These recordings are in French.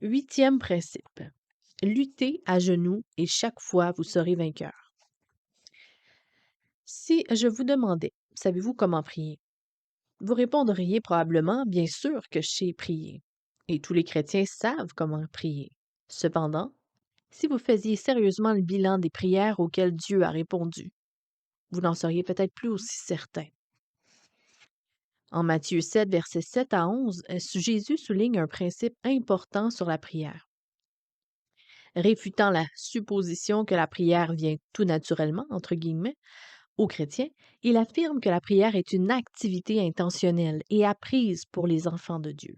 Huitième principe. Luttez à genoux et chaque fois vous serez vainqueur. Si je vous demandais, savez-vous comment prier? Vous répondriez probablement, bien sûr que je sais prier. Et tous les chrétiens savent comment prier. Cependant, si vous faisiez sérieusement le bilan des prières auxquelles Dieu a répondu, vous n'en seriez peut-être plus aussi certain. En Matthieu 7, versets 7 à 11, Jésus souligne un principe important sur la prière. Réfutant la supposition que la prière vient tout naturellement, entre guillemets, aux chrétiens, il affirme que la prière est une activité intentionnelle et apprise pour les enfants de Dieu.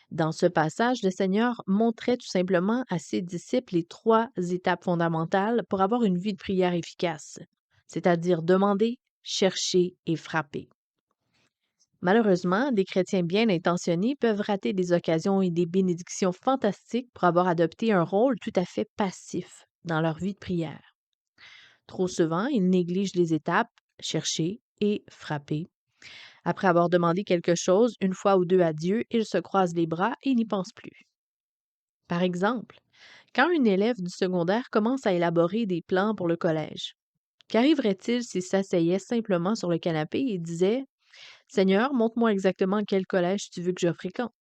Dans ce passage, le Seigneur montrait tout simplement à ses disciples les trois étapes fondamentales pour avoir une vie de prière efficace, c'est-à-dire demander, chercher et frapper. Malheureusement, des chrétiens bien intentionnés peuvent rater des occasions et des bénédictions fantastiques pour avoir adopté un rôle tout à fait passif dans leur vie de prière. Trop souvent, ils négligent les étapes chercher et frapper. Après avoir demandé quelque chose une fois ou deux à Dieu, ils se croisent les bras et n'y pensent plus. Par exemple, quand une élève du secondaire commence à élaborer des plans pour le collège, qu'arriverait-il s'il s'asseyait simplement sur le canapé et disait Seigneur, montre-moi exactement quel collège tu veux que je fréquente?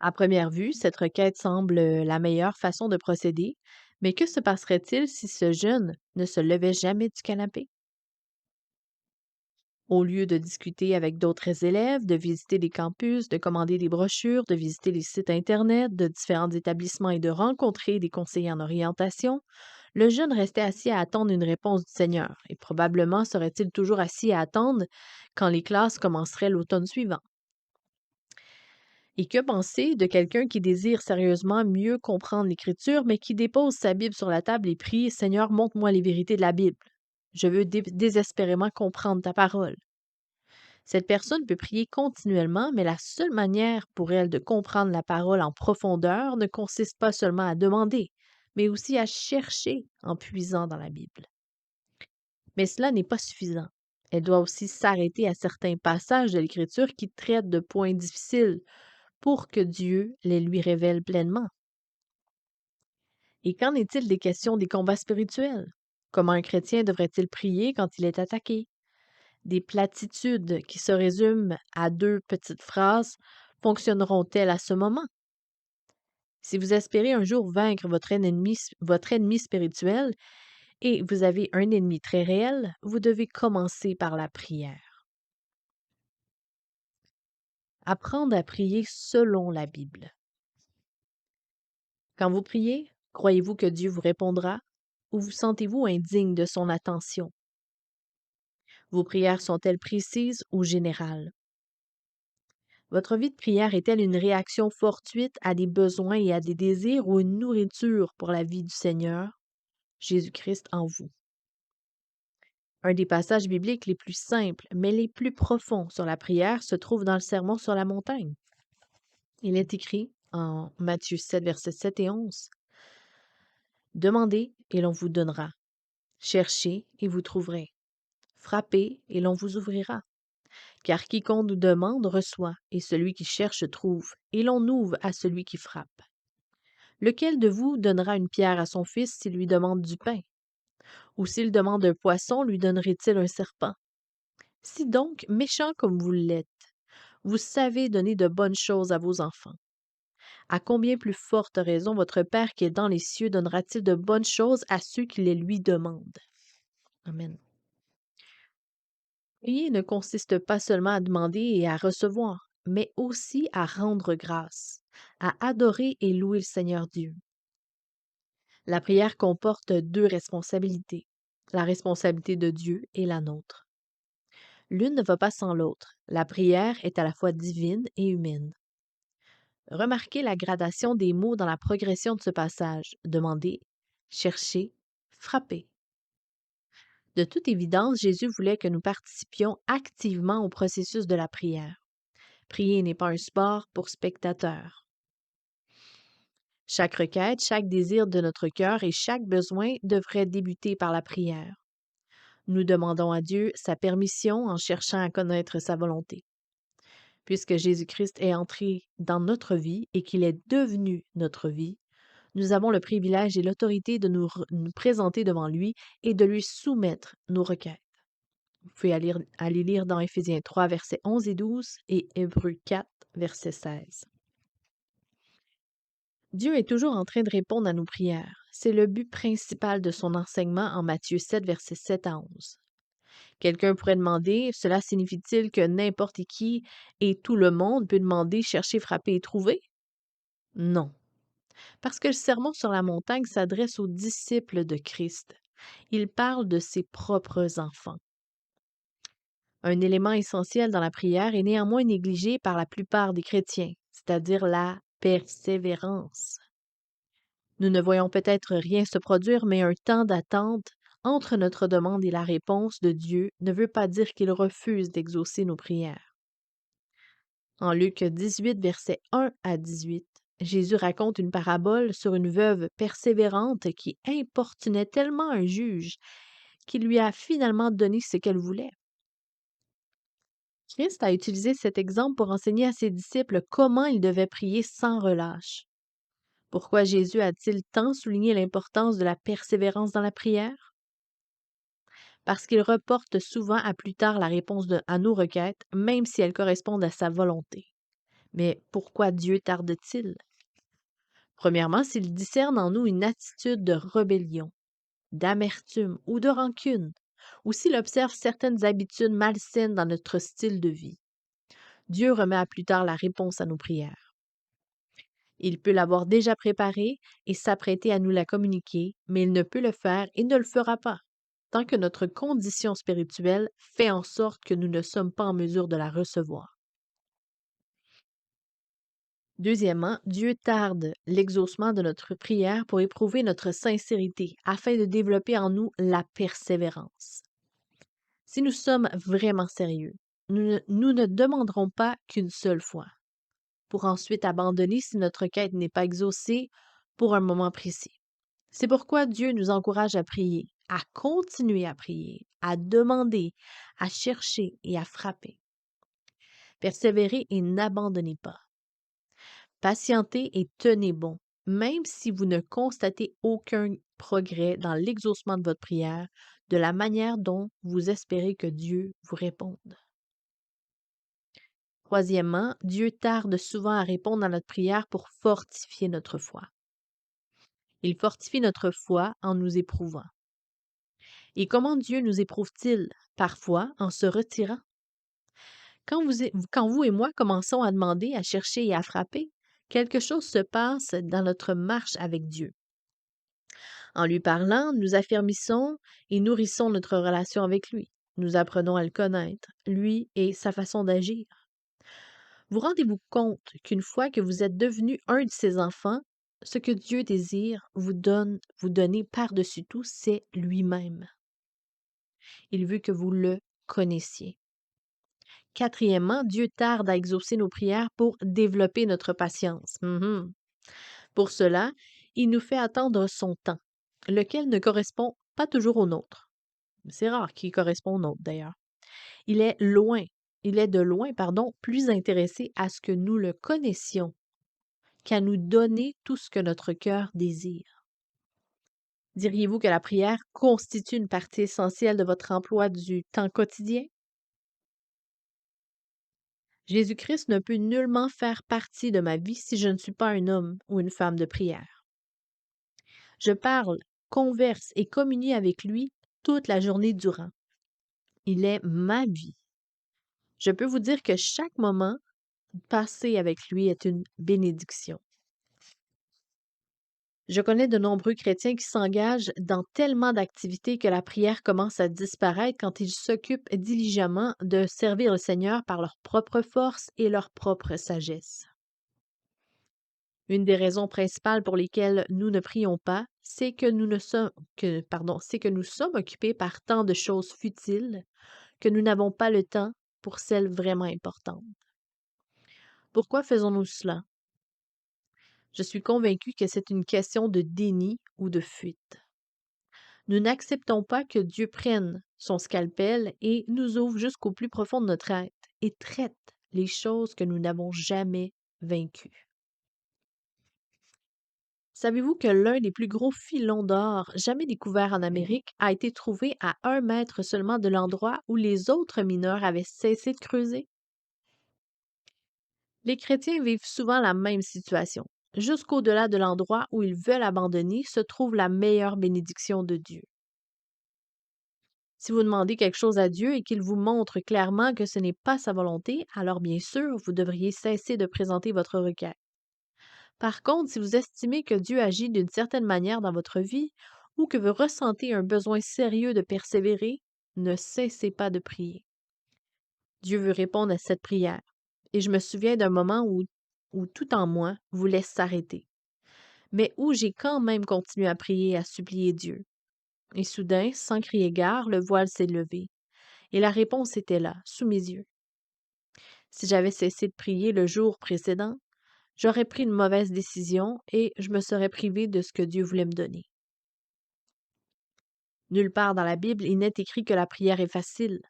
À première vue, cette requête semble la meilleure façon de procéder, mais que se passerait-il si ce jeune ne se levait jamais du canapé? Au lieu de discuter avec d'autres élèves, de visiter des campus, de commander des brochures, de visiter les sites Internet de différents établissements et de rencontrer des conseillers en orientation, le jeune restait assis à attendre une réponse du Seigneur, et probablement serait-il toujours assis à attendre quand les classes commenceraient l'automne suivant. Et que penser de quelqu'un qui désire sérieusement mieux comprendre l'Écriture, mais qui dépose sa Bible sur la table et prie Seigneur, montre-moi les vérités de la Bible. Je veux désespérément comprendre ta parole. Cette personne peut prier continuellement, mais la seule manière pour elle de comprendre la parole en profondeur ne consiste pas seulement à demander, mais aussi à chercher en puisant dans la Bible. Mais cela n'est pas suffisant. Elle doit aussi s'arrêter à certains passages de l'Écriture qui traitent de points difficiles pour que Dieu les lui révèle pleinement. Et qu'en est-il des questions des combats spirituels? Comment un chrétien devrait-il prier quand il est attaqué? Des platitudes qui se résument à deux petites phrases fonctionneront-elles à ce moment? Si vous espérez un jour vaincre votre ennemi spirituel et vous avez un ennemi très réel, vous devez commencer par la prière. Apprendre à prier selon la Bible. Quand vous priez, croyez-vous que Dieu vous répondra ou vous sentez-vous indigne de son attention? Vos prières sont-elles précises ou générales? Votre vie de prière est-elle une réaction fortuite à des besoins et à des désirs ou une nourriture pour la vie du Seigneur, Jésus-Christ en vous? Un des passages bibliques les plus simples, mais les plus profonds sur la prière se trouve dans le Sermon sur la montagne. Il est écrit en Matthieu 7, versets 7 et 11. Demandez et l'on vous donnera. Cherchez et vous trouverez. Frappez et l'on vous ouvrira. Car quiconque nous demande reçoit, et celui qui cherche trouve, et l'on ouvre à celui qui frappe. Lequel de vous donnera une pierre à son fils s'il lui demande du pain? Ou s'il demande un poisson, lui donnerait-il un serpent? Si donc, méchant comme vous l'êtes, vous savez donner de bonnes choses à vos enfants, à combien plus forte raison votre Père qui est dans les cieux donnera-t-il de bonnes choses à ceux qui les lui demandent? Amen. Prier ne consiste pas seulement à demander et à recevoir, mais aussi à rendre grâce, à adorer et louer le Seigneur Dieu. La prière comporte deux responsabilités, la responsabilité de Dieu et la nôtre. L'une ne va pas sans l'autre. La prière est à la fois divine et humaine. Remarquez la gradation des mots dans la progression de ce passage. Demander, chercher, frapper. De toute évidence, Jésus voulait que nous participions activement au processus de la prière. Prier n'est pas un sport pour spectateurs. Chaque requête, chaque désir de notre cœur et chaque besoin devrait débuter par la prière. Nous demandons à Dieu sa permission en cherchant à connaître sa volonté. Puisque Jésus-Christ est entré dans notre vie et qu'il est devenu notre vie, nous avons le privilège et l'autorité de nous présenter devant lui et de lui soumettre nos requêtes. Vous pouvez aller lire dans Éphésiens 3, versets 11 et 12 et Hébreux 4, verset 16. Dieu est toujours en train de répondre à nos prières. C'est le but principal de son enseignement en Matthieu 7, versets 7 à 11. Quelqu'un pourrait demander, cela signifie-t-il que n'importe qui et tout le monde peut demander, chercher, frapper et trouver? Non, parce que le sermon sur la montagne s'adresse aux disciples de Christ. Il parle de ses propres enfants. Un élément essentiel dans la prière est néanmoins négligé par la plupart des chrétiens, c'est-à-dire la persévérance. Nous ne voyons peut-être rien se produire, mais un temps d'attente entre notre demande et la réponse de Dieu ne veut pas dire qu'il refuse d'exaucer nos prières. En Luc 18, versets 1 à 18, Jésus raconte une parabole sur une veuve persévérante qui importunait tellement un juge qu'il lui a finalement donné ce qu'elle voulait. Christ a utilisé cet exemple pour enseigner à ses disciples comment ils devaient prier sans relâche. Pourquoi Jésus a-t-il tant souligné l'importance de la persévérance dans la prière? Parce qu'il reporte souvent à plus tard la réponse à nos requêtes, même si elles correspondent à sa volonté. Mais pourquoi Dieu tarde-t-il? Premièrement, s'il discerne en nous une attitude de rébellion, d'amertume ou de rancune, ou s'il observe certaines habitudes malsaines dans notre style de vie. Dieu remet à plus tard la réponse à nos prières. Il peut l'avoir déjà préparée et s'apprêter à nous la communiquer, mais il ne peut le faire et ne le fera pas, tant que notre condition spirituelle fait en sorte que nous ne sommes pas en mesure de la recevoir. Deuxièmement, Dieu tarde l'exaucement de notre prière pour éprouver notre sincérité, afin de développer en nous la persévérance. Si nous sommes vraiment sérieux, nous ne demanderons pas qu'une seule fois, pour ensuite abandonner si notre quête n'est pas exaucée pour un moment précis. C'est pourquoi Dieu nous encourage à prier, à continuer à prier, à demander, à chercher et à frapper. Persévérez et n'abandonnez pas. Patientez et tenez bon, même si vous ne constatez aucun progrès dans l'exaucement de votre prière, de la manière dont vous espérez que Dieu vous réponde. Troisièmement, Dieu tarde souvent à répondre à notre prière pour fortifier notre foi. Il fortifie notre foi en nous éprouvant. Et comment Dieu nous éprouve-t-il? Parfois en se retirant. Quand vous et moi commençons à demander, à chercher et à frapper, quelque chose se passe dans notre marche avec Dieu. En lui parlant, nous affermissons et nourrissons notre relation avec lui. Nous apprenons à le connaître, lui et sa façon d'agir. Vous rendez-vous compte qu'une fois que vous êtes devenu un de ses enfants, ce que Dieu désire vous donner par-dessus tout, c'est lui-même. Il veut que vous le connaissiez. Quatrièmement, Dieu tarde à exaucer nos prières pour développer notre patience. Pour cela, il nous fait attendre son temps, lequel ne correspond pas toujours au nôtre. C'est rare qu'il corresponde au nôtre, d'ailleurs. Il est de loin, plus intéressé à ce que nous le connaissions qu'à nous donner tout ce que notre cœur désire. Diriez-vous que la prière constitue une partie essentielle de votre emploi du temps quotidien? Jésus-Christ ne peut nullement faire partie de ma vie si je ne suis pas un homme ou une femme de prière. Je parle, converse et communie avec lui toute la journée durant. Il est ma vie. Je peux vous dire que chaque moment passé avec lui est une bénédiction. Je connais de nombreux chrétiens qui s'engagent dans tellement d'activités que la prière commence à disparaître quand ils s'occupent diligemment de servir le Seigneur par leur propre force et leur propre sagesse. Une des raisons principales pour lesquelles nous ne prions pas, c'est que c'est que nous sommes occupés par tant de choses futiles que nous n'avons pas le temps pour celles vraiment importantes. Pourquoi faisons-nous cela? Je suis convaincue que c'est une question de déni ou de fuite. Nous n'acceptons pas que Dieu prenne son scalpel et nous ouvre jusqu'au plus profond de notre être et traite les choses que nous n'avons jamais vaincues. Savez-vous que l'un des plus gros filons d'or jamais découverts en Amérique a été trouvé à 1 mètre seulement de l'endroit où les autres mineurs avaient cessé de creuser? Les chrétiens vivent souvent la même situation. Jusqu'au-delà de l'endroit où ils veulent abandonner se trouve la meilleure bénédiction de Dieu. Si vous demandez quelque chose à Dieu et qu'il vous montre clairement que ce n'est pas sa volonté, alors bien sûr, vous devriez cesser de présenter votre requête. Par contre, si vous estimez que Dieu agit d'une certaine manière dans votre vie ou que vous ressentez un besoin sérieux de persévérer, ne cessez pas de prier. Dieu veut répondre à cette prière. Et je me souviens d'un moment où tout en moi voulait s'arrêter, mais où j'ai quand même continué à prier et à supplier Dieu. Et soudain, sans crier gare, le voile s'est levé. Et la réponse était là, sous mes yeux. Si j'avais cessé de prier le jour précédent, j'aurais pris une mauvaise décision et je me serais privée de ce que Dieu voulait me donner. Nulle part dans la Bible il n'est écrit que la prière est facile.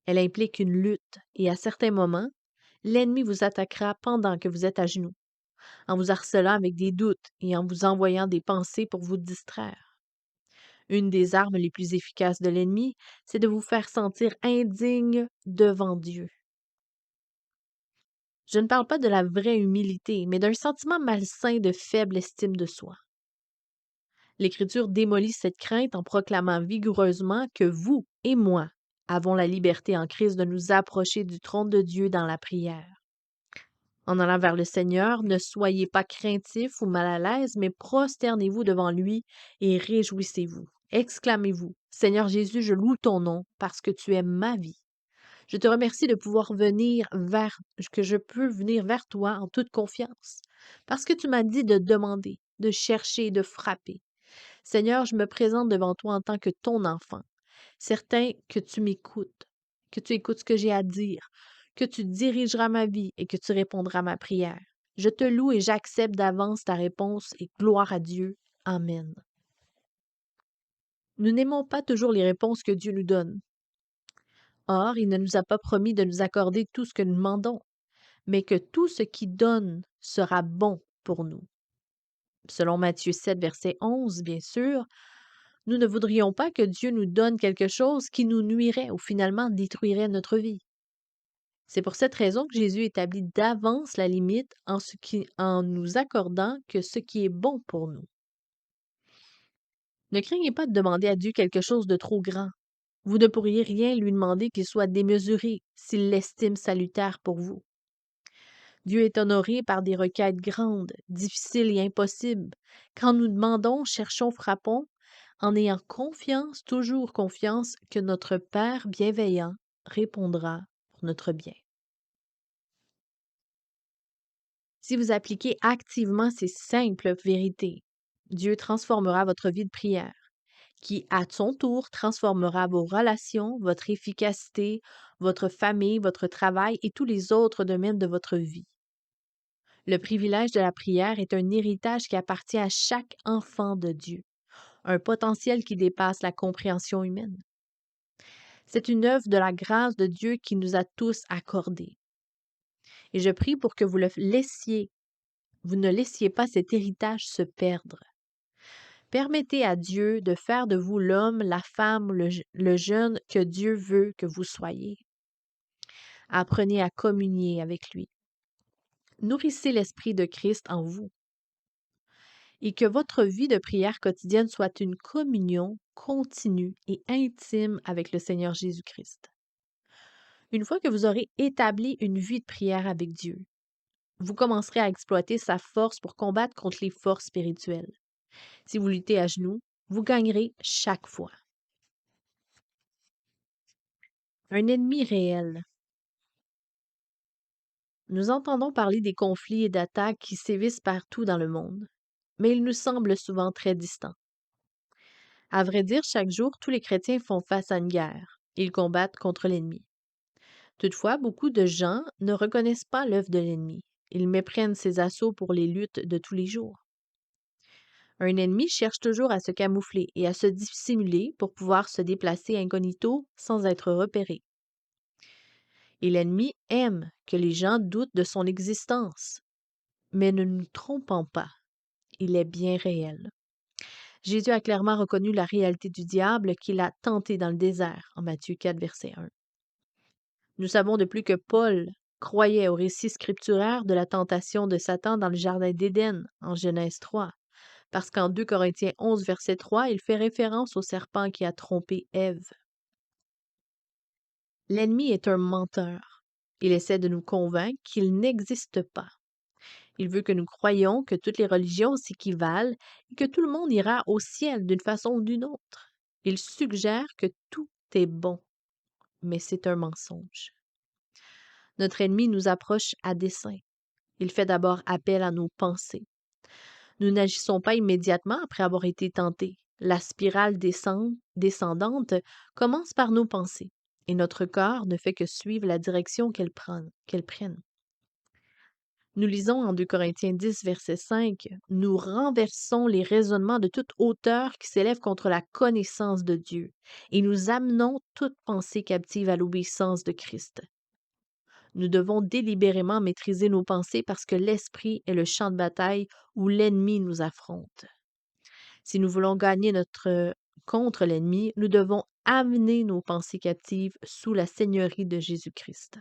Elle implique une lutte et à certains moments, l'ennemi vous attaquera pendant que vous êtes à genoux, en vous harcelant avec des doutes et en vous envoyant des pensées pour vous distraire. Une des armes les plus efficaces de l'ennemi, c'est de vous faire sentir indigne devant Dieu. Je ne parle pas de la vraie humilité, mais d'un sentiment malsain de faible estime de soi. L'Écriture démolit cette crainte en proclamant vigoureusement que vous et moi avons la liberté en Christ de nous approcher du trône de Dieu dans la prière. En allant vers le Seigneur, ne soyez pas craintifs ou mal à l'aise, mais prosternez-vous devant lui et réjouissez-vous. Exclamez-vous, Seigneur Jésus, je loue ton nom parce que tu es ma vie. Je te remercie de pouvoir que je peux venir vers toi en toute confiance, parce que tu m'as dit de demander, de chercher et de frapper. Seigneur, je me présente devant toi en tant que ton enfant, certain que tu m'écoutes, que tu écoutes ce que j'ai à dire, que tu dirigeras ma vie et que tu répondras à ma prière. Je te loue et j'accepte d'avance ta réponse et gloire à Dieu. Amen. Nous n'aimons pas toujours les réponses que Dieu nous donne. Or, il ne nous a pas promis de nous accorder tout ce que nous demandons, mais que tout ce qu'il donne sera bon pour nous. Selon Matthieu 7, verset 11, bien sûr, nous ne voudrions pas que Dieu nous donne quelque chose qui nous nuirait ou finalement détruirait notre vie. C'est pour cette raison que Jésus établit d'avance la limite en nous accordant que ce qui est bon pour nous. Ne craignez pas de demander à Dieu quelque chose de trop grand. Vous ne pourriez rien lui demander qui soit démesuré s'il l'estime salutaire pour vous. Dieu est honoré par des requêtes grandes, difficiles et impossibles. Quand nous demandons, cherchons, frappons, en ayant confiance, toujours confiance, que notre Père bienveillant répondra pour notre bien. Si vous appliquez activement ces simples vérités, Dieu transformera votre vie de prière, qui à son tour transformera vos relations, votre efficacité, votre famille, votre travail et tous les autres domaines de votre vie. Le privilège de la prière est un héritage qui appartient à chaque enfant de Dieu, un potentiel qui dépasse la compréhension humaine. C'est une œuvre de la grâce de Dieu qui nous a tous accordée. Et je prie pour que vous ne laissiez pas cet héritage se perdre. Permettez à Dieu de faire de vous l'homme, la femme, le jeune que Dieu veut que vous soyez. Apprenez à communier avec lui. Nourrissez l'Esprit de Christ en vous. Et que votre vie de prière quotidienne soit une communion continue et intime avec le Seigneur Jésus-Christ. Une fois que vous aurez établi une vie de prière avec Dieu, vous commencerez à exploiter sa force pour combattre contre les forces spirituelles. Si vous luttez à genoux, vous gagnerez chaque fois. Un ennemi réel. Nous entendons parler des conflits et d'attaques qui sévissent partout dans le monde, mais ils nous semblent souvent très distants. À vrai dire, chaque jour, tous les chrétiens font face à une guerre. Ils combattent contre l'ennemi. Toutefois, beaucoup de gens ne reconnaissent pas l'œuvre de l'ennemi. Ils méprennent ses assauts pour les luttes de tous les jours. Un ennemi cherche toujours à se camoufler et à se dissimuler pour pouvoir se déplacer incognito sans être repéré. Et l'ennemi aime que les gens doutent de son existence. Mais ne nous trompons pas, il est bien réel. Jésus a clairement reconnu la réalité du diable qu'il a tenté dans le désert, en Matthieu 4, verset 1. Nous savons de plus que Paul croyait au récit scripturaire de la tentation de Satan dans le jardin d'Éden, en Genèse 3, parce qu'en 2 Corinthiens 11, verset 3, il fait référence au serpent qui a trompé Ève. L'ennemi est un menteur. Il essaie de nous convaincre qu'il n'existe pas. Il veut que nous croyions que toutes les religions s'équivalent et que tout le monde ira au ciel d'une façon ou d'une autre. Il suggère que tout est bon, mais c'est un mensonge. Notre ennemi nous approche à dessein. Il fait d'abord appel à nos pensées. Nous n'agissons pas immédiatement après avoir été tentés. La spirale descendante commence par nos pensées, et notre corps ne fait que suivre la direction qu'elles prennent. Nous lisons en 2 Corinthiens 10, verset 5, « Nous renversons les raisonnements de toute hauteur qui s'élèvent contre la connaissance de Dieu, et nous amenons toute pensée captive à l'obéissance de Christ. » Nous devons délibérément maîtriser nos pensées parce que l'esprit est le champ de bataille où l'ennemi nous affronte. Si nous voulons gagner contre l'ennemi, nous devons amener nos pensées captives sous la seigneurie de Jésus-Christ.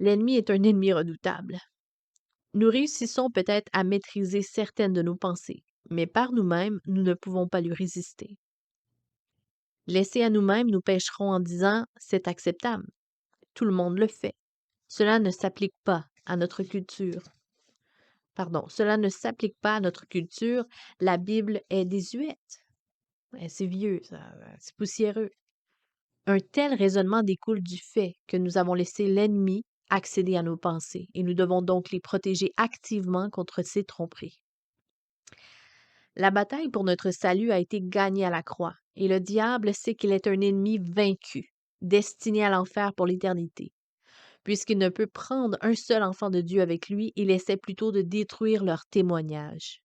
L'ennemi est un ennemi redoutable. Nous réussissons peut-être à maîtriser certaines de nos pensées, mais par nous-mêmes, nous ne pouvons pas lui résister. Laissés à nous-mêmes, nous pécherons en disant « c'est acceptable ». Tout le monde le fait. Cela ne s'applique pas à notre culture. Cela ne s'applique pas à notre culture. La Bible est désuète. C'est vieux, c'est poussiéreux. Un tel raisonnement découle du fait que nous avons laissé l'ennemi accéder à nos pensées et nous devons donc les protéger activement contre ces tromperies. La bataille pour notre salut a été gagnée à la croix et le diable sait qu'il est un ennemi vaincu, destiné à l'enfer pour l'éternité. Puisqu'il ne peut prendre un seul enfant de Dieu avec lui, il essaie plutôt de détruire leur témoignage.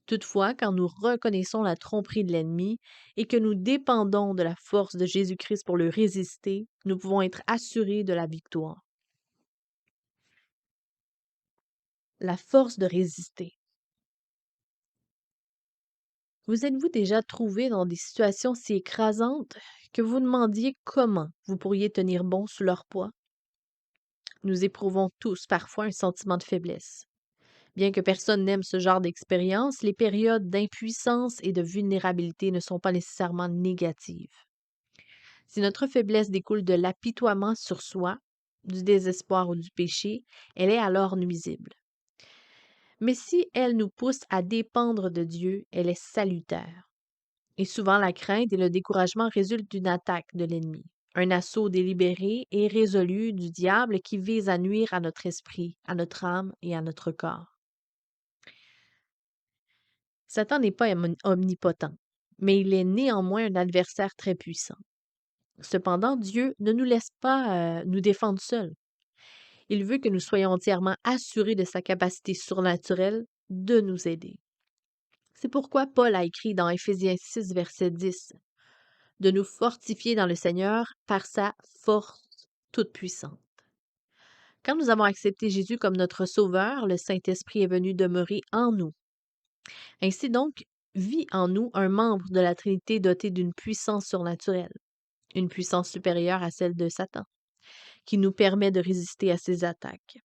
Toutefois, quand nous reconnaissons la tromperie de l'ennemi et que nous dépendons de la force de Jésus-Christ pour le résister, nous pouvons être assurés de la victoire. La force de résister. Vous êtes-vous déjà trouvé dans des situations si écrasantes que vous demandiez comment vous pourriez tenir bon sous leur poids? Nous éprouvons tous parfois un sentiment de faiblesse. Bien que personne n'aime ce genre d'expérience, les périodes d'impuissance et de vulnérabilité ne sont pas nécessairement négatives. Si notre faiblesse découle de l'apitoiement sur soi, du désespoir ou du péché, elle est alors nuisible. Mais si elle nous pousse à dépendre de Dieu, elle est salutaire. Et souvent, la crainte et le découragement résultent d'une attaque de l'ennemi, un assaut délibéré et résolu du diable qui vise à nuire à notre esprit, à notre âme et à notre corps. Satan n'est pas omnipotent, mais il est néanmoins un adversaire très puissant. Cependant, Dieu ne nous laisse pas nous défendre seuls. Il veut que nous soyons entièrement assurés de sa capacité surnaturelle de nous aider. C'est pourquoi Paul a écrit dans Éphésiens 6, verset 10, « de nous fortifier dans le Seigneur par sa force toute puissante. » Quand nous avons accepté Jésus comme notre Sauveur, le Saint-Esprit est venu demeurer en nous. Ainsi donc, vit en nous un membre de la Trinité doté d'une puissance surnaturelle, une puissance supérieure à celle de Satan, qui nous permet de résister à ses attaques.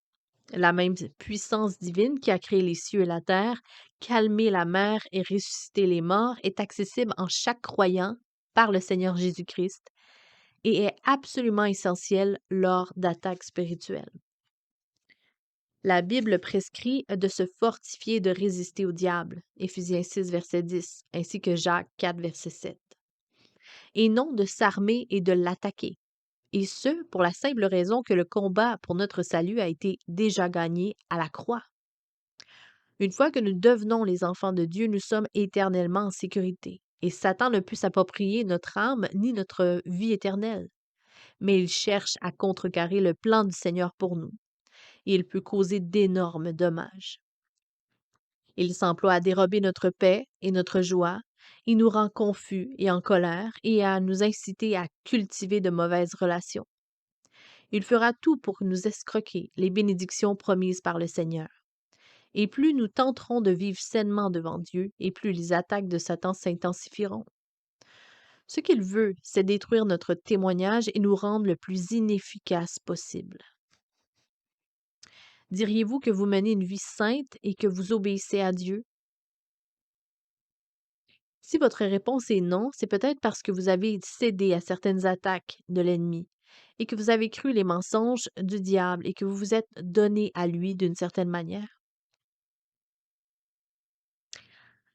La même puissance divine qui a créé les cieux et la terre, calmé la mer et ressuscité les morts est accessible en chaque croyant par le Seigneur Jésus-Christ et est absolument essentielle lors d'attaques spirituelles. La Bible prescrit de se fortifier et de résister au diable, Éphésiens 6, verset 10, ainsi que Jacques 4, verset 7, et non de s'armer et de l'attaquer, et ce, pour la simple raison que le combat pour notre salut a été déjà gagné à la croix. Une fois que nous devenons les enfants de Dieu, nous sommes éternellement en sécurité, et Satan ne peut s'approprier notre âme ni notre vie éternelle, mais il cherche à contrecarrer le plan du Seigneur pour nous. Et il peut causer d'énormes dommages. Il s'emploie à dérober notre paix et notre joie, il nous rend confus et en colère et à nous inciter à cultiver de mauvaises relations. Il fera tout pour nous escroquer les bénédictions promises par le Seigneur. Et plus nous tenterons de vivre sainement devant Dieu, et plus les attaques de Satan s'intensifieront. Ce qu'il veut, c'est détruire notre témoignage et nous rendre le plus inefficace possible. Diriez-vous que vous menez une vie sainte et que vous obéissez à Dieu? Si votre réponse est non, c'est peut-être parce que vous avez cédé à certaines attaques de l'ennemi et que vous avez cru les mensonges du diable et que vous vous êtes donné à lui d'une certaine manière.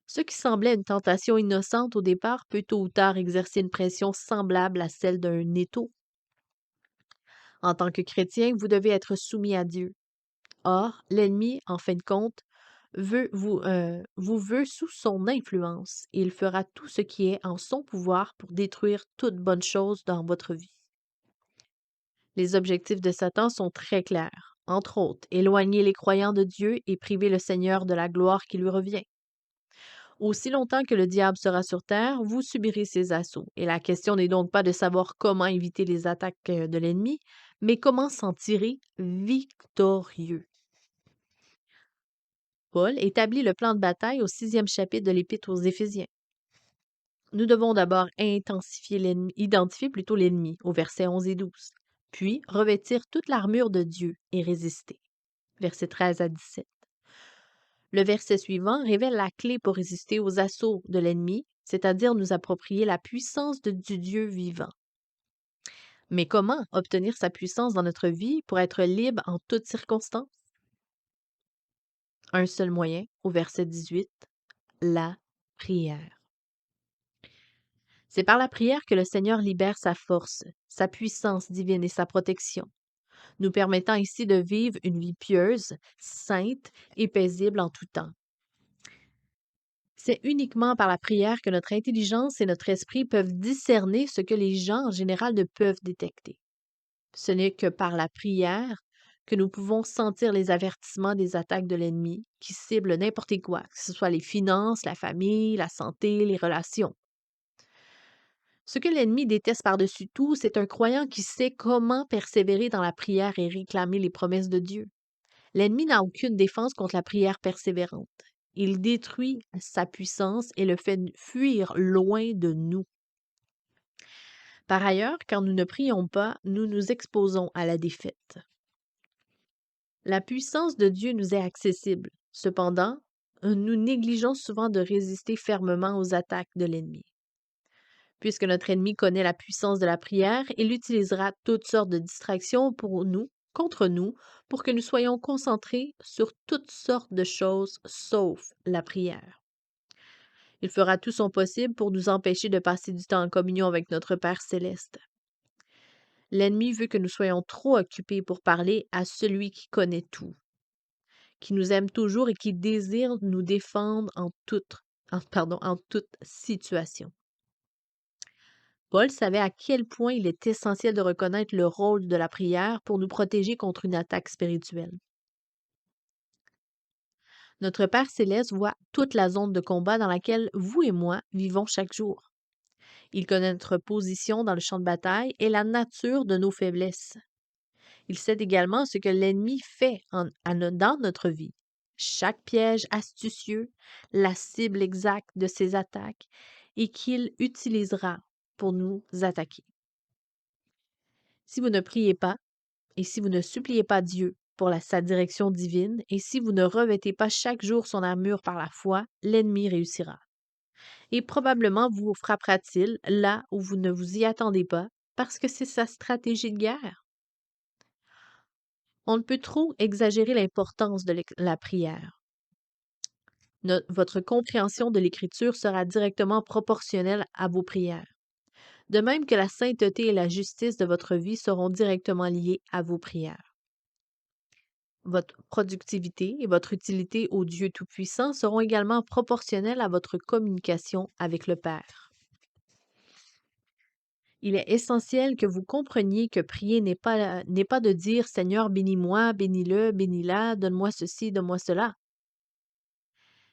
Ce qui semblait une tentation innocente au départ peut tôt ou tard exercer une pression semblable à celle d'un étau. En tant que chrétien, vous devez être soumis à Dieu. Or, l'ennemi, en fin de compte, vous veut sous son influence et il fera tout ce qui est en son pouvoir pour détruire toute bonne chose dans votre vie. Les objectifs de Satan sont très clairs. Entre autres, éloigner les croyants de Dieu et priver le Seigneur de la gloire qui lui revient. Aussi longtemps que le diable sera sur terre, vous subirez ses assauts. Et la question n'est donc pas de savoir comment éviter les attaques de l'ennemi, mais comment s'en tirer victorieux. Paul établit le plan de bataille au 6e chapitre de l'Épître aux Éphésiens. Nous devons d'abord identifier plutôt l'ennemi au verset 11 et 12, puis revêtir toute l'armure de Dieu et résister. Versets 13 à 17. Le verset suivant révèle la clé pour résister aux assauts de l'ennemi, c'est-à-dire nous approprier la puissance du Dieu vivant. Mais comment obtenir sa puissance dans notre vie pour être libre en toutes circonstances? Un seul moyen, au verset 18, la prière. C'est par la prière que le Seigneur libère sa force, sa puissance divine et sa protection, nous permettant ici de vivre une vie pieuse, sainte et paisible en tout temps. C'est uniquement par la prière que notre intelligence et notre esprit peuvent discerner ce que les gens en général ne peuvent détecter. Ce n'est que par la prière que nous pouvons sentir les avertissements des attaques de l'ennemi qui ciblent n'importe quoi, que ce soit les finances, la famille, la santé, les relations. Ce que l'ennemi déteste par-dessus tout, c'est un croyant qui sait comment persévérer dans la prière et réclamer les promesses de Dieu. L'ennemi n'a aucune défense contre la prière persévérante. Il détruit sa puissance et le fait fuir loin de nous. Par ailleurs, quand nous ne prions pas, nous nous exposons à la défaite. La puissance de Dieu nous est accessible. Cependant, nous négligeons souvent de résister fermement aux attaques de l'ennemi. Puisque notre ennemi connaît la puissance de la prière, il utilisera toutes sortes de distractions contre nous, pour que nous soyons concentrés sur toutes sortes de choses sauf la prière. Il fera tout son possible pour nous empêcher de passer du temps en communion avec notre Père céleste. L'ennemi veut que nous soyons trop occupés pour parler à celui qui connaît tout, qui nous aime toujours et qui désire nous défendre en toute situation. Paul savait à quel point il est essentiel de reconnaître le rôle de la prière pour nous protéger contre une attaque spirituelle. Notre Père céleste voit toute la zone de combat dans laquelle vous et moi vivons chaque jour. Il connaît notre position dans le champ de bataille et la nature de nos faiblesses. Il sait également ce que l'ennemi fait dans notre vie. Chaque piège astucieux, la cible exacte de ses attaques et qu'il utilisera pour nous attaquer. Si vous ne priez pas et si vous ne suppliez pas Dieu pour sa direction divine et si vous ne revêtez pas chaque jour son armure par la foi, l'ennemi réussira. Et probablement vous frappera-t-il là où vous ne vous y attendez pas parce que c'est sa stratégie de guerre. On ne peut trop exagérer l'importance de la prière. Votre compréhension de l'Écriture sera directement proportionnelle à vos prières. De même que la sainteté et la justice de votre vie seront directement liées à vos prières. Votre productivité et votre utilité au Dieu Tout-Puissant seront également proportionnelles à votre communication avec le Père. Il est essentiel que vous compreniez que prier n'est pas de dire Seigneur, bénis-moi, bénis-le, bénis-la, donne-moi ceci, donne-moi cela.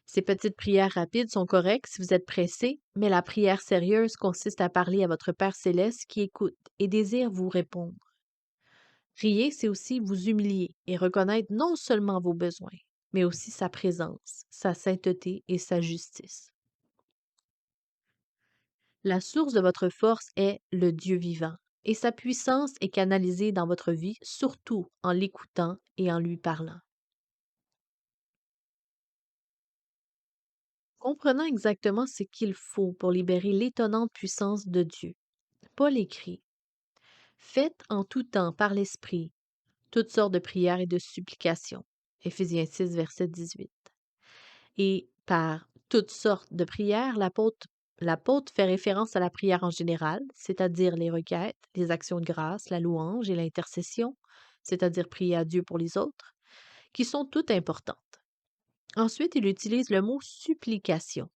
Ces petites prières rapides sont correctes si vous êtes pressé, mais la prière sérieuse consiste à parler à votre Père céleste qui écoute et désire vous répondre. Prier, c'est aussi vous humilier et reconnaître non seulement vos besoins, mais aussi sa présence, sa sainteté et sa justice. La source de votre force est le Dieu vivant, et sa puissance est canalisée dans votre vie, surtout en l'écoutant et en lui parlant. Comprenant exactement ce qu'il faut pour libérer l'étonnante puissance de Dieu. Paul écrit: Faites en tout temps par l'Esprit toutes sortes de prières et de supplications. Éphésiens 6, verset 18. Et par toutes sortes de prières, l'apôtre fait référence à la prière en général, c'est-à-dire les requêtes, les actions de grâce, la louange et l'intercession, c'est-à-dire prier à Dieu pour les autres, qui sont toutes importantes. Ensuite, il utilise le mot supplication,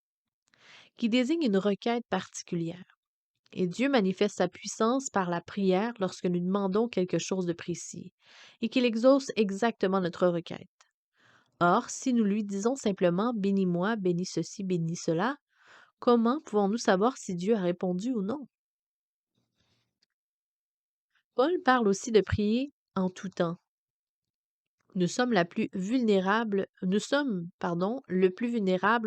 qui désigne une requête particulière. Et Dieu manifeste sa puissance par la prière lorsque nous demandons quelque chose de précis, et qu'il exauce exactement notre requête. Or, si nous lui disons simplement bénis-moi, bénis ceci, bénis cela, comment pouvons-nous savoir si Dieu a répondu ou non? Paul parle aussi de prier en tout temps. Nous sommes, le plus vulnérable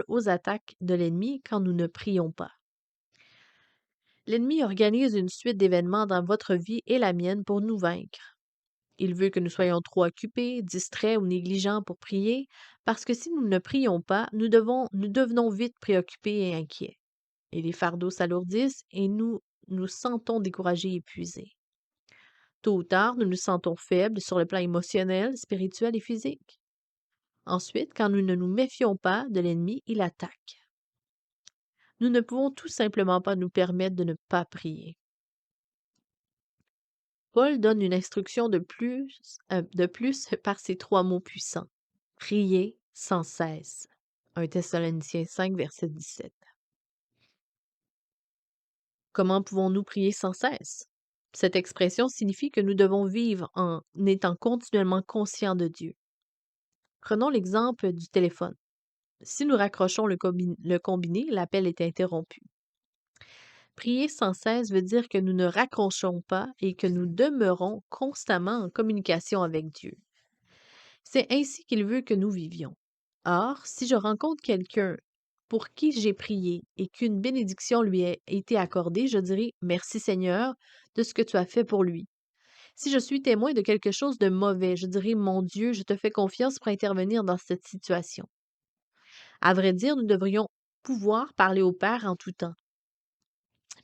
aux attaques de l'ennemi quand nous ne prions pas. L'ennemi organise une suite d'événements dans votre vie et la mienne pour nous vaincre. Il veut que nous soyons trop occupés, distraits ou négligents pour prier, parce que si nous ne prions pas, nous devenons vite préoccupés et inquiets. Et les fardeaux s'alourdissent et nous nous sentons découragés et épuisés. Tôt ou tard, nous nous sentons faibles sur le plan émotionnel, spirituel et physique. Ensuite, quand nous ne nous méfions pas de l'ennemi, il attaque. Nous ne pouvons tout simplement pas nous permettre de ne pas prier. Paul donne une instruction de plus par ces trois mots puissants. Priez sans cesse. 1 Thessaloniciens 5, verset 17. Comment pouvons-nous prier sans cesse? Cette expression signifie que nous devons vivre en étant continuellement conscients de Dieu. Prenons l'exemple du téléphone. Si nous raccrochons le combiné, l'appel est interrompu. Prier sans cesse veut dire que nous ne raccrochons pas et que nous demeurons constamment en communication avec Dieu. C'est ainsi qu'il veut que nous vivions. Or, si je rencontre quelqu'un pour qui j'ai prié et qu'une bénédiction lui a été accordée, je dirai merci Seigneur de ce que tu as fait pour lui. Si je suis témoin de quelque chose de mauvais, je dirai mon Dieu, je te fais confiance pour intervenir dans cette situation. À vrai dire, nous devrions pouvoir parler au Père en tout temps.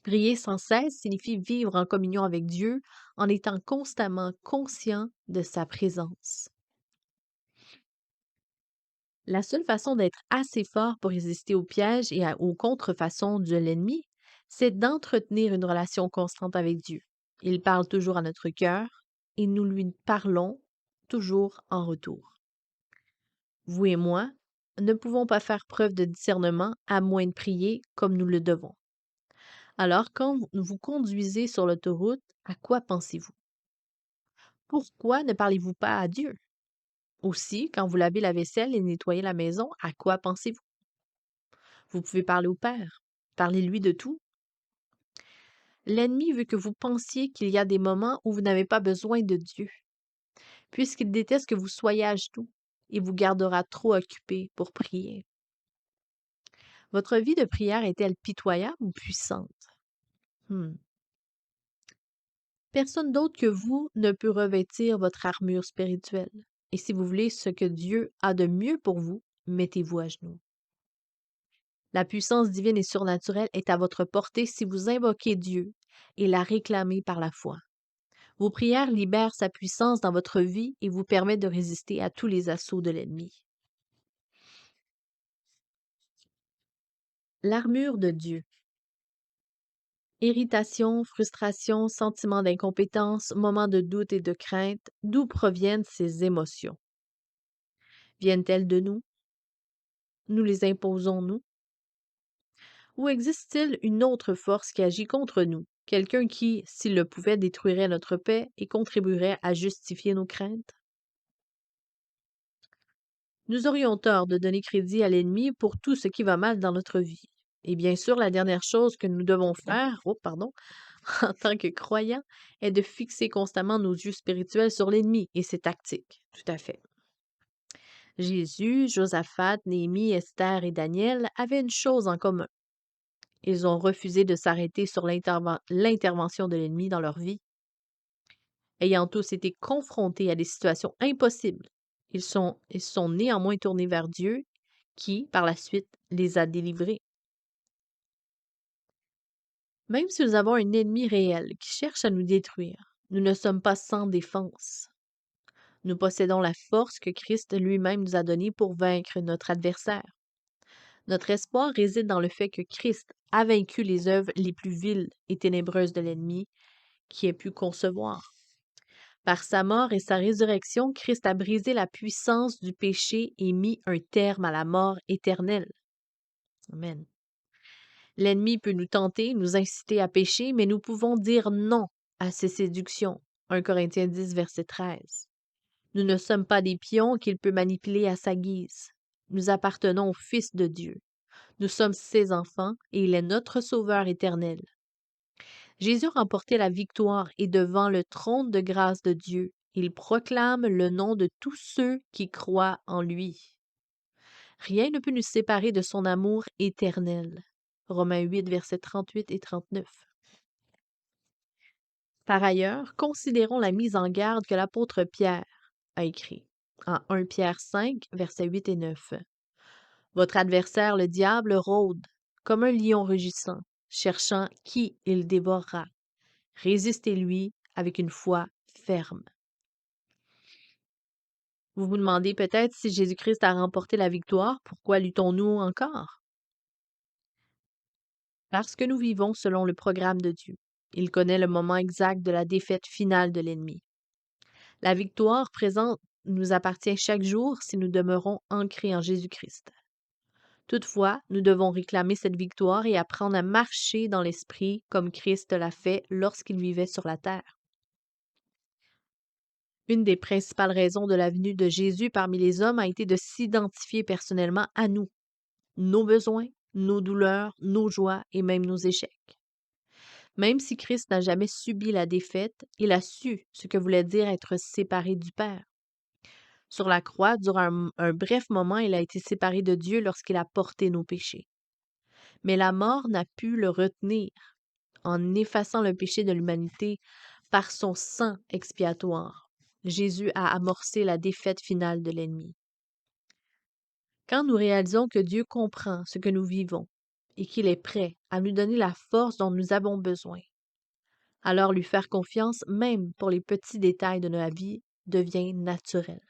Prier sans cesse signifie vivre en communion avec Dieu en étant constamment conscient de sa présence. La seule façon d'être assez fort pour résister aux pièges et aux contrefaçons de l'ennemi, c'est d'entretenir une relation constante avec Dieu. Il parle toujours à notre cœur et nous lui parlons toujours en retour. Vous et moi ne pouvons pas faire preuve de discernement à moins de prier comme nous le devons. Alors, quand vous conduisez sur l'autoroute, à quoi pensez-vous? Pourquoi ne parlez-vous pas à Dieu? Aussi, quand vous lavez la vaisselle et nettoyez la maison, à quoi pensez-vous? Vous pouvez parler au Père. Parlez-lui de tout. L'ennemi veut que vous pensiez qu'il y a des moments où vous n'avez pas besoin de Dieu, puisqu'il déteste que vous soyez à genoux et vous gardera trop occupé pour prier. Votre vie de prière est-elle pitoyable ou puissante? Hmm. Personne d'autre que vous ne peut revêtir votre armure spirituelle. Et si vous voulez ce que Dieu a de mieux pour vous, mettez-vous à genoux. La puissance divine et surnaturelle est à votre portée si vous invoquez Dieu et la réclamez par la foi. Vos prières libèrent sa puissance dans votre vie et vous permettent de résister à tous les assauts de l'ennemi. L'armure de Dieu. Irritation, frustration, sentiment d'incompétence, moments de doute et de crainte, d'où proviennent ces émotions? Viennent-elles de nous? Nous les imposons-nous? Ou existe-t-il une autre force qui agit contre nous? Quelqu'un qui, s'il le pouvait, détruirait notre paix et contribuerait à justifier nos craintes? Nous aurions tort de donner crédit à l'ennemi pour tout ce qui va mal dans notre vie. Et bien sûr, la dernière chose que nous devons faire, en tant que croyants est de fixer constamment nos yeux spirituels sur l'ennemi et ses tactiques. Tout à fait. Jésus, Josaphat, Néhémie, Esther et Daniel avaient une chose en commun. Ils ont refusé de s'arrêter sur l'intervention de l'ennemi dans leur vie. Ayant tous été confrontés à des situations impossibles, ils sont néanmoins tournés vers Dieu qui, par la suite, les a délivrés. Même si nous avons un ennemi réel qui cherche à nous détruire, nous ne sommes pas sans défense. Nous possédons la force que Christ lui-même nous a donnée pour vaincre notre adversaire. Notre espoir réside dans le fait que Christ a vaincu les œuvres les plus viles et ténébreuses de l'ennemi qui ait pu concevoir. Par sa mort et sa résurrection, Christ a brisé la puissance du péché et mis un terme à la mort éternelle. Amen. L'ennemi peut nous tenter, nous inciter à pécher, mais nous pouvons dire non à ses séductions. 1 Corinthiens 10, verset 13. Nous ne sommes pas des pions qu'il peut manipuler à sa guise. Nous appartenons au Fils de Dieu. Nous sommes ses enfants et il est notre Sauveur éternel. Jésus a remporté la victoire et devant le trône de grâce de Dieu, il proclame le nom de tous ceux qui croient en lui. Rien ne peut nous séparer de son amour éternel. Romains 8, versets 38 et 39. Par ailleurs, considérons la mise en garde que l'apôtre Pierre a écrit en 1 Pierre 5, versets 8 et 9. Votre adversaire, le diable, rôde comme un lion rugissant, cherchant qui il dévorera. Résistez-lui avec une foi ferme. Vous vous demandez peut-être si Jésus-Christ a remporté la victoire, pourquoi luttons-nous encore? Parce que nous vivons selon le programme de Dieu. Il connaît le moment exact de la défaite finale de l'ennemi. La victoire présente nous appartient chaque jour si nous demeurons ancrés en Jésus-Christ. Toutefois, nous devons réclamer cette victoire et apprendre à marcher dans l'Esprit comme Christ l'a fait lorsqu'il vivait sur la terre. Une des principales raisons de la venue de Jésus parmi les hommes a été de s'identifier personnellement à nous, nos besoins, nos douleurs, nos joies et même nos échecs. Même si Christ n'a jamais subi la défaite, il a su ce que voulait dire être séparé du Père. Sur la croix, durant un bref moment, il a été séparé de Dieu lorsqu'il a porté nos péchés. Mais la mort n'a pu le retenir en effaçant le péché de l'humanité par son sang expiatoire. Jésus a amorcé la défaite finale de l'ennemi. Quand nous réalisons que Dieu comprend ce que nous vivons et qu'il est prêt à nous donner la force dont nous avons besoin, alors lui faire confiance, même pour les petits détails de notre vie, devient naturel.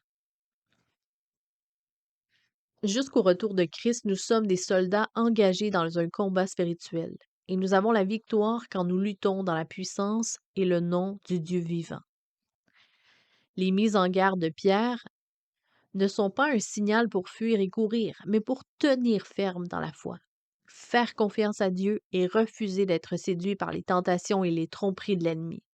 Jusqu'au retour de Christ, nous sommes des soldats engagés dans un combat spirituel et nous avons la victoire quand nous luttons dans la puissance et le nom du Dieu vivant. Les mises en garde de Pierre ne sont pas un signal pour fuir et courir, mais pour tenir ferme dans la foi, faire confiance à Dieu et refuser d'être séduit par les tentations et les tromperies de l'ennemi.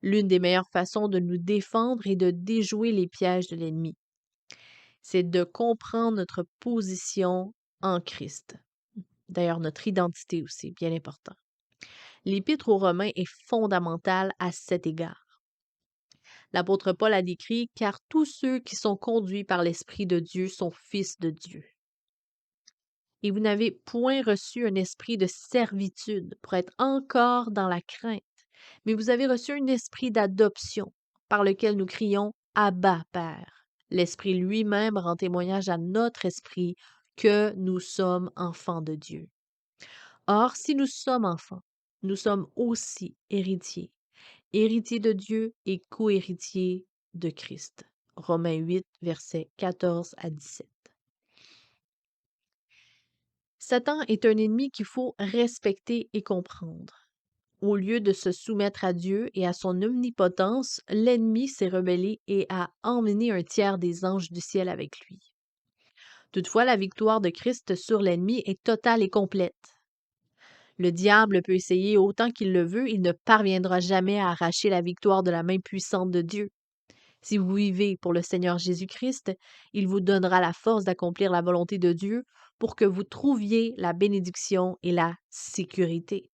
L'une des meilleures façons de nous défendre est de déjouer les pièges de l'ennemi. C'est de comprendre notre position en Christ. D'ailleurs, notre identité aussi, bien important. L'Épître aux Romains est fondamentale à cet égard. L'apôtre Paul a décrit « Car tous ceux qui sont conduits par l'Esprit de Dieu sont fils de Dieu. » Et vous n'avez point reçu un esprit de servitude pour être encore dans la crainte, mais vous avez reçu un esprit d'adoption par lequel nous crions « Abba, Père ». L'Esprit lui-même rend témoignage à notre esprit que nous sommes enfants de Dieu. Or, si nous sommes enfants, nous sommes aussi héritiers, héritiers de Dieu et co-héritiers de Christ. Romains 8, versets 14 à 17. Satan est un ennemi qu'il faut respecter et comprendre. Au lieu de se soumettre à Dieu et à son omnipotence, l'ennemi s'est rebellé et a emmené un tiers des anges du ciel avec lui. Toutefois, la victoire de Christ sur l'ennemi est totale et complète. Le diable peut essayer autant qu'il le veut, il ne parviendra jamais à arracher la victoire de la main puissante de Dieu. Si vous vivez pour le Seigneur Jésus-Christ, il vous donnera la force d'accomplir la volonté de Dieu pour que vous trouviez la bénédiction et la sécurité.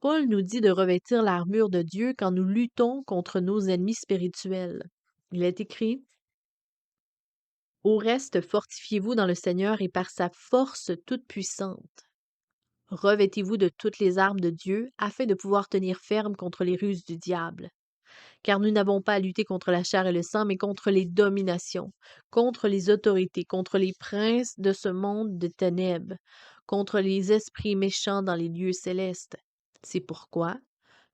Paul nous dit de revêtir l'armure de Dieu quand nous luttons contre nos ennemis spirituels. Il est écrit: Au reste, fortifiez-vous dans le Seigneur et par sa force toute puissante. Revêtez-vous de toutes les armes de Dieu afin de pouvoir tenir ferme contre les ruses du diable. Car nous n'avons pas à lutter contre la chair et le sang, mais contre les dominations, contre les autorités, contre les princes de ce monde de ténèbres, contre les esprits méchants dans les lieux célestes. C'est pourquoi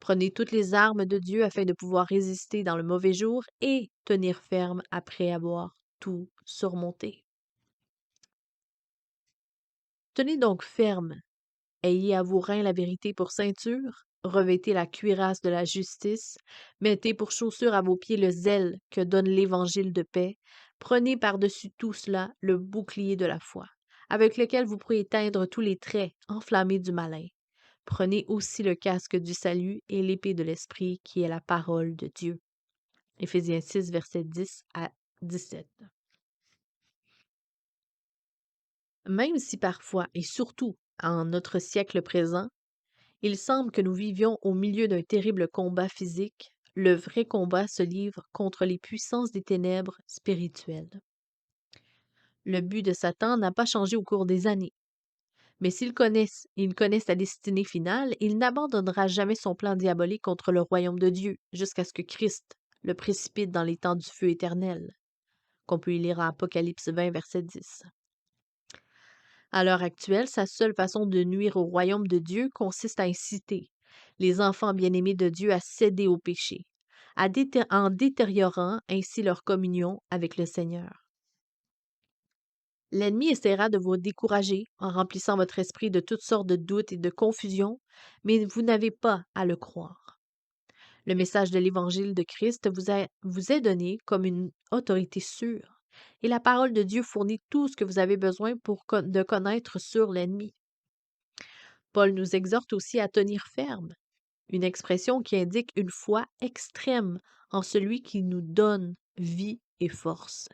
prenez toutes les armes de Dieu afin de pouvoir résister dans le mauvais jour et tenir ferme après avoir tout surmonté. Tenez donc ferme. Ayez à vos reins la vérité pour ceinture, revêtez la cuirasse de la justice, mettez pour chaussure à vos pieds le zèle que donne l'évangile de paix, prenez par-dessus tout cela le bouclier de la foi, avec lequel vous pourrez éteindre tous les traits enflammés du malin. Prenez aussi le casque du salut et l'épée de l'esprit qui est la parole de Dieu. Éphésiens 6, versets 10 à 17. Même si parfois, et surtout en notre siècle présent, il semble que nous vivions au milieu d'un terrible combat physique, le vrai combat se livre contre les puissances des ténèbres spirituelles. Le but de Satan n'a pas changé au cours des années, mais il connaît sa destinée finale, il n'abandonnera jamais son plan diabolique contre le royaume de Dieu jusqu'à ce que Christ le précipite dans les temps du feu éternel, qu'on peut y lire en Apocalypse 20, verset 10. À l'heure actuelle, sa seule façon de nuire au royaume de Dieu consiste à inciter les enfants bien-aimés de Dieu à céder au péché, en détériorant ainsi leur communion avec le Seigneur. L'ennemi essaiera de vous décourager en remplissant votre esprit de toutes sortes de doutes et de confusion, mais vous n'avez pas à le croire. Le message de l'Évangile de Christ vous est donné comme une autorité sûre, et la parole de Dieu fournit tout ce que vous avez besoin de connaître sur l'ennemi. Paul nous exhorte aussi à tenir ferme, une expression qui indique une foi extrême en celui qui nous donne vie et force.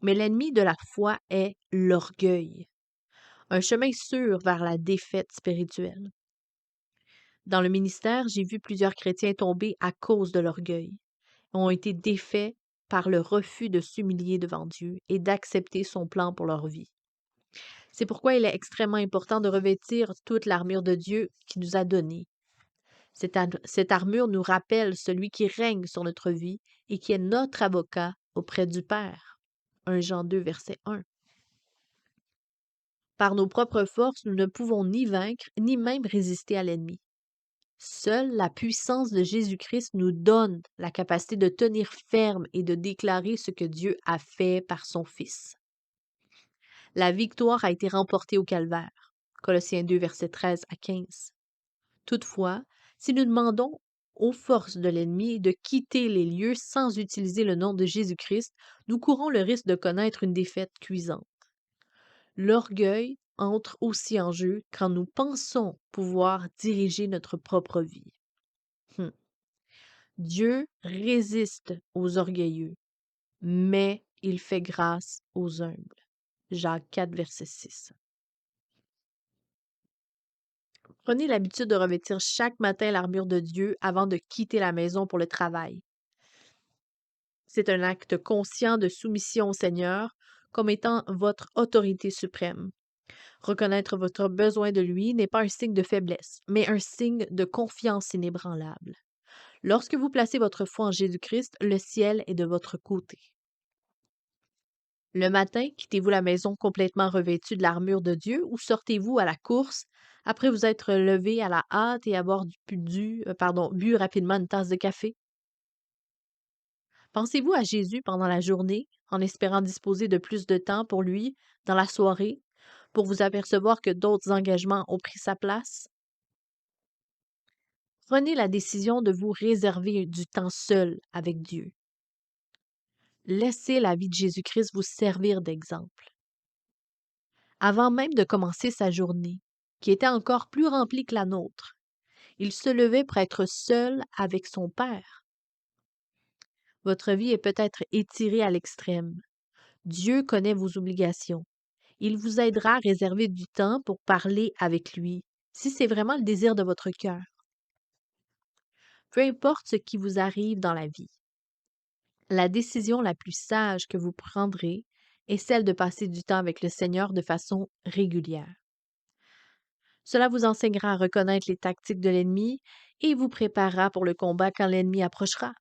Mais l'ennemi de la foi est l'orgueil, un chemin sûr vers la défaite spirituelle. Dans le ministère, j'ai vu plusieurs chrétiens tomber à cause de l'orgueil, ont été défaits par le refus de s'humilier devant Dieu et d'accepter son plan pour leur vie. C'est pourquoi il est extrêmement important de revêtir toute l'armure de Dieu qu'il nous a donnée. Cette armure nous rappelle celui qui règne sur notre vie et qui est notre avocat auprès du Père. 1 Jean 2, verset 1. Par nos propres forces, nous ne pouvons ni vaincre, ni même résister à l'ennemi. Seule la puissance de Jésus-Christ nous donne la capacité de tenir ferme et de déclarer ce que Dieu a fait par son Fils. La victoire a été remportée au calvaire. Colossiens 2, versets 13 à 15. Toutefois, si nous demandons aux forces de l'ennemi de quitter les lieux sans utiliser le nom de Jésus-Christ, nous courons le risque de connaître une défaite cuisante. L'orgueil entre aussi en jeu quand nous pensons pouvoir diriger notre propre vie. Dieu résiste aux orgueilleux, mais il fait grâce aux humbles. Jacques 4, verset 6. Prenez l'habitude de revêtir chaque matin l'armure de Dieu avant de quitter la maison pour le travail. C'est un acte conscient de soumission au Seigneur comme étant votre autorité suprême. Reconnaître votre besoin de lui n'est pas un signe de faiblesse, mais un signe de confiance inébranlable. Lorsque vous placez votre foi en Jésus-Christ, le ciel est de votre côté. Le matin, quittez-vous la maison complètement revêtue de l'armure de Dieu ou sortez-vous à la course après vous être levé à la hâte et avoir bu rapidement une tasse de café? Pensez-vous à Jésus pendant la journée, en espérant disposer de plus de temps pour lui dans la soirée, pour vous apercevoir que d'autres engagements ont pris sa place? Prenez la décision de vous réserver du temps seul avec Dieu. Laissez la vie de Jésus-Christ vous servir d'exemple. Avant même de commencer sa journée, qui était encore plus remplie que la nôtre, il se levait pour être seul avec son Père. Votre vie est peut-être étirée à l'extrême. Dieu connaît vos obligations. Il vous aidera à réserver du temps pour parler avec lui, si c'est vraiment le désir de votre cœur. Peu importe ce qui vous arrive dans la vie, la décision la plus sage que vous prendrez est celle de passer du temps avec le Seigneur de façon régulière. Cela vous enseignera à reconnaître les tactiques de l'ennemi et vous préparera pour le combat quand l'ennemi approchera.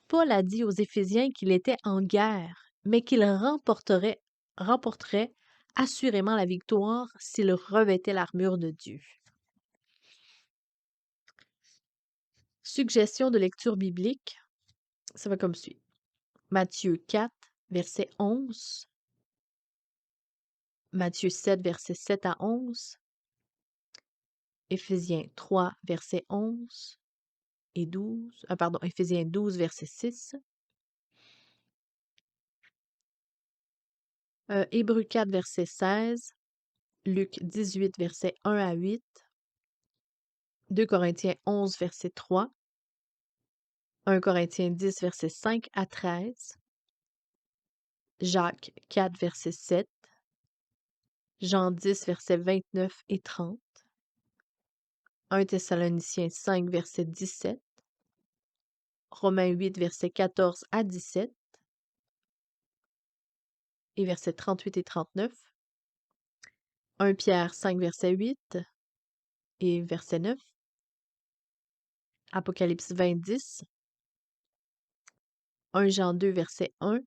Paul a dit aux Éphésiens qu'il était en guerre, mais qu'il remporterait assurément la victoire s'il revêtait l'armure de Dieu. Suggestion de lecture biblique, ça va comme suit. Matthieu 4, verset 11, Matthieu 7, verset 7 à 11, Éphésiens 3, verset 11 et 12, Éphésiens 12, verset 6, Hébreux 4, verset 16, Luc 18, verset 1 à 8, 2 Corinthiens 11, verset 3, 1 Corinthiens 10, verset 5 à 13, Jacques 4, verset 7, Jean 10, verset 29 et 30, 1 Thessaloniciens 5, verset 17, Romains 8, verset 14 à 17 et versets 38 et 39, 1 Pierre 5, verset 8 et verset 9, Apocalypse 20, 10, 1 Jean 2, verset 1,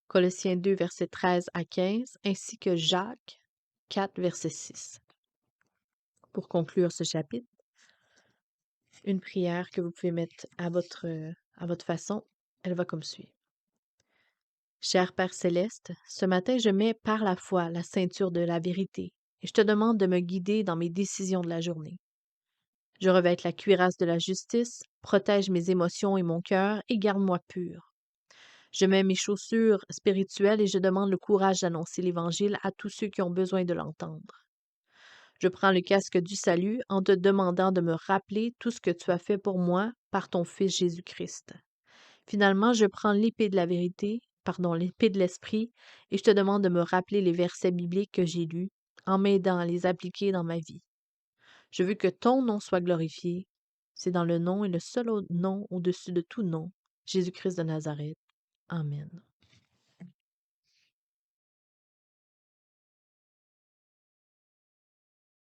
Colossiens 2, verset 13 à 15, ainsi que Jacques 4, verset 6. Pour conclure ce chapitre, une prière que vous pouvez mettre à votre façon, elle va comme suit. Cher Père céleste, ce matin je mets par la foi la ceinture de la vérité et je te demande de me guider dans mes décisions de la journée. Je revête la cuirasse de la justice, protège mes émotions et mon cœur et garde-moi pur. Je mets mes chaussures spirituelles et je demande le courage d'annoncer l'Évangile à tous ceux qui ont besoin de l'entendre. Je prends le casque du salut en te demandant de me rappeler tout ce que tu as fait pour moi par ton Fils Jésus-Christ. Finalement, je prends l'épée de l'esprit, et je te demande de me rappeler les versets bibliques que j'ai lus, en m'aidant à les appliquer dans ma vie. Je veux que ton nom soit glorifié. C'est dans le nom et le seul nom au-dessus de tout nom, Jésus-Christ de Nazareth. Amen.